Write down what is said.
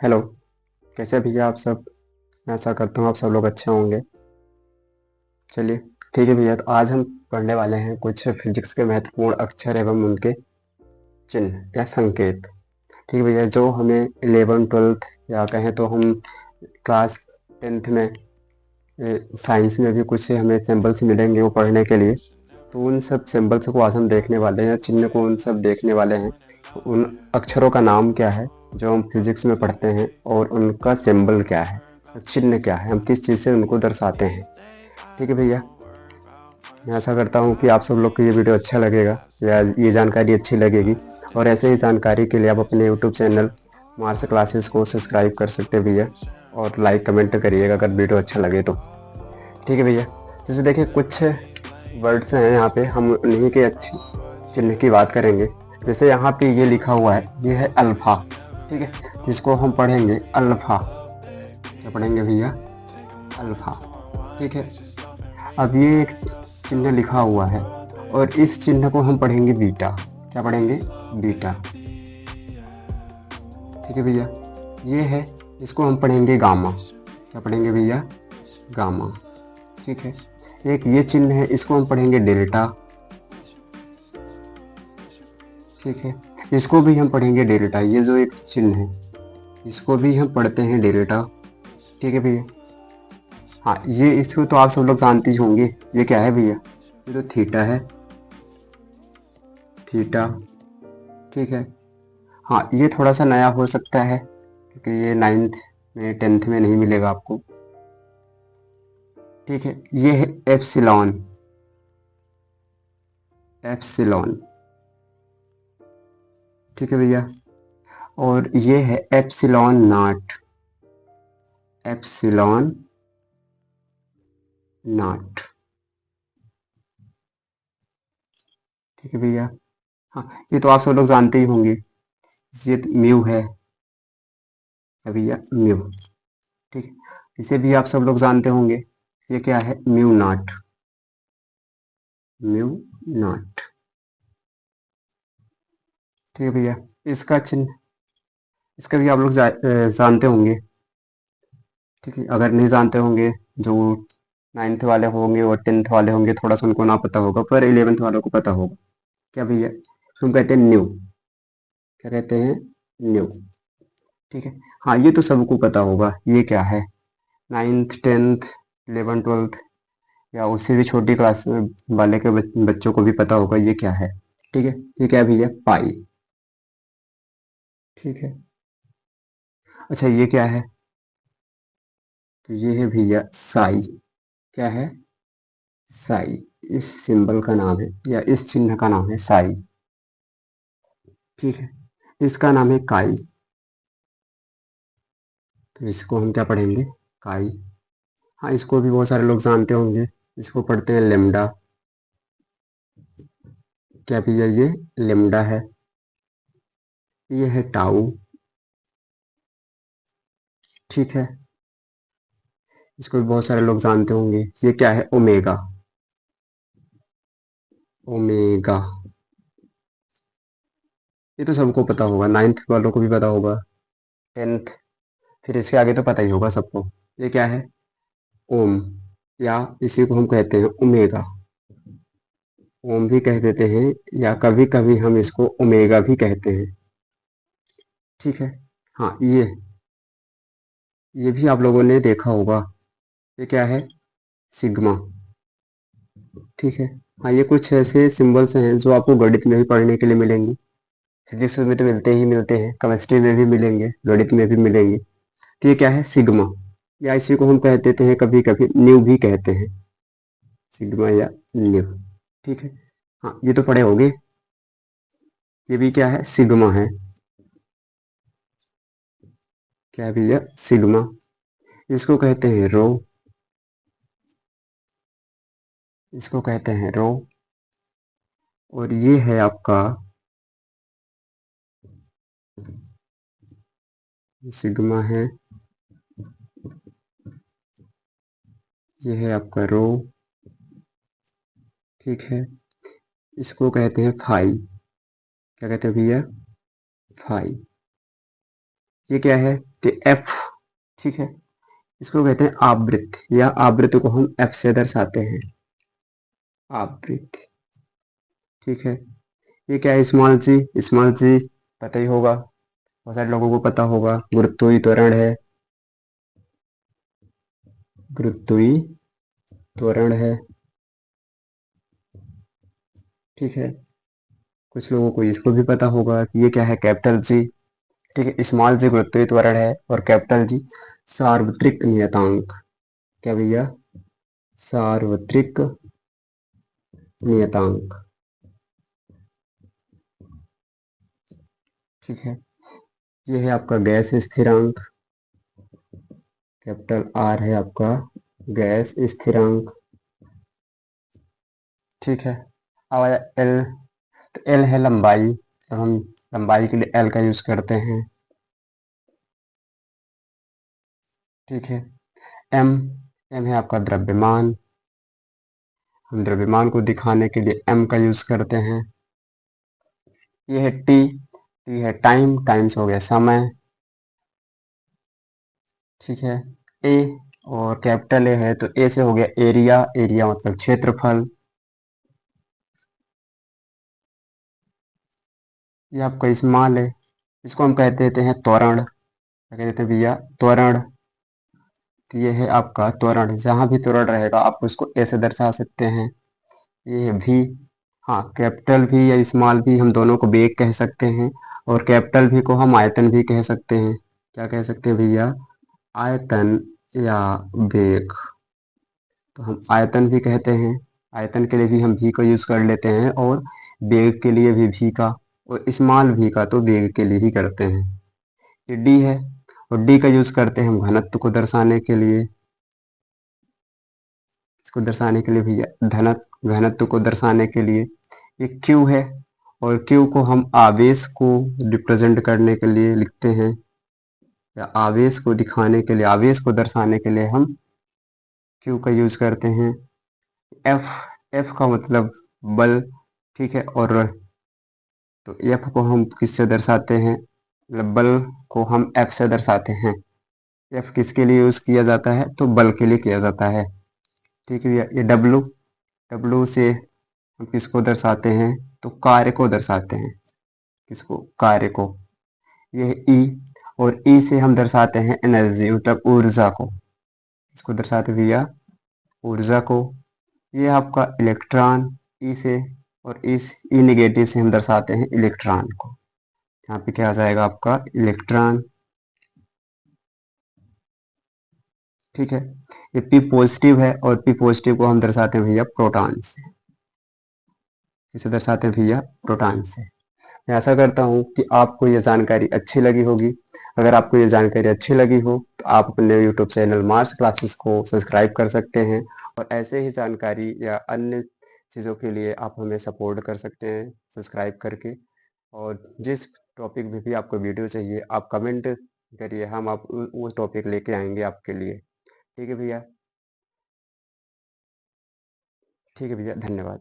Hello. कैसे भैया आप सब? मैं आशा करता हूँ आप सब लोग अच्छे होंगे। चलिए, ठीक है भैया। तो आज हम पढ़ने वाले हैं कुछ फिजिक्स के महत्वपूर्ण अक्षर एवं उनके चिन्ह या संकेत। ठीक है भैया, जो हमें 11th 12th या कहें तो हम क्लास 10th में साइंस में भी कुछ हमें सिंबल्स मिलेंगे वो पढ़ने के लिए। तो उन सब सिंबल्स को आज हम देखने वाले हैं, चिन्ह को उन सब देखने वाले हैं। उन अक्षरों का नाम क्या है जो हम फिजिक्स में पढ़ते हैं, और उनका सिंबल क्या है, चिन्ह क्या है, हम किस चीज़ से उनको दर्शाते हैं। ठीक है भैया, मैं आशा करता हूँ कि आप सब लोग को ये वीडियो अच्छा लगेगा या ये जानकारी अच्छी लगेगी। और ऐसे ही जानकारी के लिए आप अपने यूट्यूब चैनल मार्स क्लासेस को सब्सक्राइब कर सकते हैं भैया, और लाइक कमेंट करिएगा अगर वीडियो अच्छा लगे तो। ठीक है भैया, जैसे देखिए कुछ वर्ड्स हैं यहाँ पे, हम उन्हीं के अच्छी चिन्ह की बात करेंगे। जैसे यहाँ पे ये लिखा हुआ है, ये है अल्फा। ठीक है, जिसको हम पढ़ेंगे अल्फा। क्या पढ़ेंगे भैया? अल्फा। ठीक है, अब ये एक चिन्ह लिखा हुआ है, और इस चिन्ह को हम पढ़ेंगे बीटा। क्या पढ़ेंगे? बीटा। ठीक है भैया, ये है, इसको हम पढ़ेंगे गामा। क्या पढ़ेंगे भैया? गामा। ठीक है, एक ये चिन्ह है, इसको हम पढ़ेंगे डेल्टा। ठीक है, इसको भी हम पढ़ेंगे डेल्टा। ये जो एक चिन्ह है, इसको भी हम पढ़ते हैं डेल्टा। ठीक है भैया। हाँ, ये इसको तो आप सब लोग जानते ही होंगे। ये क्या है भैया? ये तो थीटा है, थीटा। ठीक है। हाँ, ये थोड़ा सा नया हो सकता है क्योंकि ये 9th में 10th में नहीं मिलेगा आपको। ठीक है, ये है एप्सिलॉन। एप्सिलॉन। ठीक है भैया, और ये है एप्सिलॉन नॉट। Epsilon not. ठीक है भैया। हाँ, ये तो आप सब लोग जानते ही होंगे। ये म्यू है। क्या भैया? म्यू। ठीक है, इसे भी आप सब लोग जानते होंगे। ये क्या है? Mu naught. Mu naught. ठीक है भैया, इसका चिन्ह, इसका भी आप लोग जानते होंगे। ठीक है, अगर नहीं जानते होंगे, जो 9th वाले होंगे और 10th वाले होंगे, थोड़ा सा उनको ना पता होगा, पर 11th वालों को पता होगा। क्या भैया? हम कहते हैं न्यू। क्या कहते हैं? न्यू। ठीक है। हाँ, ये तो सबको पता होगा, ये क्या है? 9th 10th 11th 12th या उससे भी छोटी क्लास में वाले के बच्चों को भी पता होगा ये क्या है। ठीक है, ये क्या है भैया? पाई। ठीक है। अच्छा, ये क्या है? तो ये है भैया साई। क्या है? साई। इस सिंबल का नाम है या इस चिन्ह का नाम है साई। ठीक है, इसका नाम है काई। तो इसको हम क्या पढ़ेंगे? काई। हाँ, इसको भी बहुत सारे लोग जानते होंगे। इसको पढ़ते हैं लेमडा। क्या भैया? ये लेमडा है। ये है टाउ। ठीक है, इसको भी बहुत सारे लोग जानते होंगे। ये क्या है? ओमेगा। ओमेगा। ये तो सबको पता होगा, 9th वालों को भी पता होगा, 10th, फिर इसके आगे तो पता ही होगा सबको। ये क्या है? ओम, या इसी को हम कहते हैं ओमेगा। ओम भी कह देते हैं, या कभी कभी हम इसको ओमेगा भी कहते हैं। ठीक है। हाँ, ये भी आप लोगों ने देखा होगा। ये क्या है? सिग्मा। ठीक है। हाँ, ये कुछ ऐसे सिंबल्स हैं जो आपको गणित में भी पढ़ने के लिए मिलेंगे। फिजिक्स में तो मिलते ही मिलते हैं, केमिस्ट्री में भी मिलेंगे, गणित में भी मिलेंगे। तो ये क्या है? सिग्मा, या इसी को हम कह देते हैं कभी कभी न्यू भी कहते हैं। सिग्मा या न्यू। ठीक है। हाँ, ये तो पढ़े होंगे। ये भी क्या है? सिग्मा है। क्या है भैया? सिग्मा। इसको कहते हैं रो। इसको कहते हैं रो। और ये है आपका सिग्मा है। ये है आपका रो। ठीक है, इसको कहते हैं फाई। क्या कहते हैं भैया? फाई। ये क्या है, तो एफ, ठीक है, इसको कहते हैं आवृत्ति, या आवृत्ति को हम एफ से दर्शाते हैं, आवृत्ति, ठीक है। ये क्या है, स्मॉल सी पता ही होगा, बहुत सारे लोगों को पता होगा, गुरुत्वीय त्वरण है, गुरुत्वीय त्वरण है, ठीक है। कुछ लोगों को इसको भी पता होगा कि ये क्या है, कैपिटल जी, ठीक है। स्मॉल जी गुरुत्वीय त्वरण है और कैपिटल जी सार्वत्रिक नियतांक, क्या भैया, सार्वत्रिक नियतांक, ठीक है। ये है आपका गैस स्थिरांक, कैपिटल आर है आपका गैस स्थिरांक, ठीक है। अब आया एल, तो एल है लंबाई, तो हम लंबाई के लिए एल का यूज करते हैं, ठीक है। एम, एम है आपका द्रव्यमान, हम द्रव्यमान को दिखाने के लिए एम का यूज करते हैं। ये है टी, टी है टाइम, टाइम्स हो गया समय, ठीक है। ए, और कैपिटल ए है तो ए से हो गया एरिया, एरिया मतलब क्षेत्रफल। ये आपका स्मॉल है, इसको हम कहते देते हैं त्वरण, क्या कहते हैं भैया, त्वरण। तो ये है आपका त्वरण, जहां भी त्वरण रहेगा आप उसको ए से दर्शा सकते हैं। ये है भी, हाँ, कैपिटल भी या स्मॉल भी हम दोनों को वेग कह सकते हैं, और कैपिटल भी को हम आयतन भी कह सकते हैं, क्या कह सकते हैं भैया, आयतन या वेग। तो हम आयतन भी कहते हैं, आयतन के लिए भी हम भी का यूज कर लेते हैं, और वेग के लिए भी का, और स्मॉल भी का तो वेग के लिए ही करते हैं। ये डी है, और डी का यूज करते हैं हम घनत्व को दर्शाने के लिए, इसको दर्शाने के लिए भैया घनत्व, घनत्व को दर्शाने के लिए। ये क्यू है, और क्यू को हम आवेश को रिप्रेजेंट करने के लिए लिखते हैं, या आवेश को दिखाने के लिए, आवेश को दर्शाने के लिए हम क्यू का यूज करते हैं। एफ, एफ का मतलब बल, ठीक है। और तो एफ को हम किससे दर्शाते हैं, मतलब बल को हम एफ से दर्शाते हैं। एफ किसके लिए यूज किया जाता है, तो बल के लिए किया जाता है, ठीक है। ये डब्लू, डब्लू से हम किसको दर्शाते हैं, तो कार्य को दर्शाते हैं, किसको, कार्य को। ये है ई, और ई से हम दर्शाते हैं एनर्जी, मतलब ऊर्जा को, इसको दर्शाते भैया ऊर्जा को। ये आपका इलेक्ट्रॉन, ई से, और इस ई नेगेटिव से हम दर्शाते हैं इलेक्ट्रॉन को, यहाँ पे क्या आ जाएगा आपका इलेक्ट्रॉन, ठीक है। ये पी पॉजिटिव है, और पी पॉजिटिव को हम दर्शाते हैं भैया प्रोटॉन से, किसे दर्शाते हैं भैया, प्रोटॉन से। मैं आशा करता हूँ कि आपको ये जानकारी अच्छी लगी होगी। अगर आपको ये जानकारी अच्छी लगी हो तो आप अपने यूट्यूब चैनल मार्स क्लासेस को सब्सक्राइब कर सकते हैं, और ऐसे ही जानकारी या अन्य चीज़ों के लिए आप हमें सपोर्ट कर सकते हैं सब्सक्राइब करके। और जिस टॉपिक में भी आपको वीडियो चाहिए आप कमेंट करिए, हम आप वो टॉपिक लेके आएंगे आपके लिए, ठीक है भैया, ठीक है भैया, धन्यवाद।